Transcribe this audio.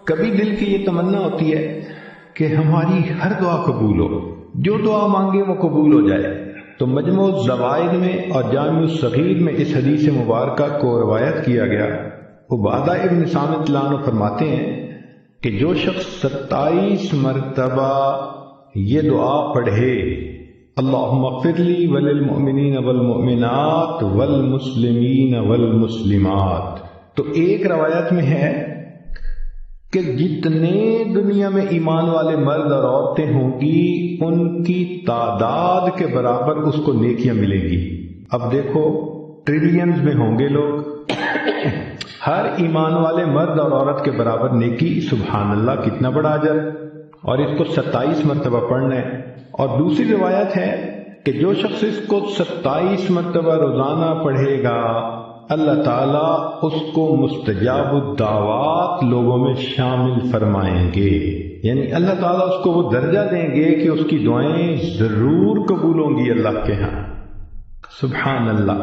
کبھی دل کی یہ تمنا ہوتی ہے کہ ہماری ہر دعا قبول ہو، جو دعا مانگے وہ قبول ہو جائے، تو مجموع الزوائد میں اور جامع الصغیر میں اس حدیث مبارکہ کو روایت کیا گیا۔ عبادہ ابن صامت اللہ عنہ فرماتے ہیں کہ جو شخص 27 مرتبہ یہ دعا پڑھے، اللہم اغفر لی وللمؤمنین والمؤمنات والمسلمین والمسلمات، تو ایک روایت میں ہے کہ جتنے دنیا میں ایمان والے مرد اور عورتیں ہوں گی ان کی تعداد کے برابر اس کو نیکیاں ملیں گی۔ اب دیکھو ٹریلینز میں ہوں گے لوگ، ہر ایمان والے مرد اور عورت کے برابر نیکی، سبحان اللہ کتنا بڑا اجر، اور اس کو 27 مرتبہ پڑھنا ہے۔ اور دوسری روایت ہے کہ جو شخص اس کو 27 مرتبہ روزانہ پڑھے گا اللہ تعالیٰ اس کو مستجاب الدعوات لوگوں میں شامل فرمائیں گے، یعنی اللہ تعالیٰ اس کو وہ درجہ دیں گے کہ اس کی دعائیں ضرور قبول ہوں گی اللہ کے ہاں۔ سبحان اللہ۔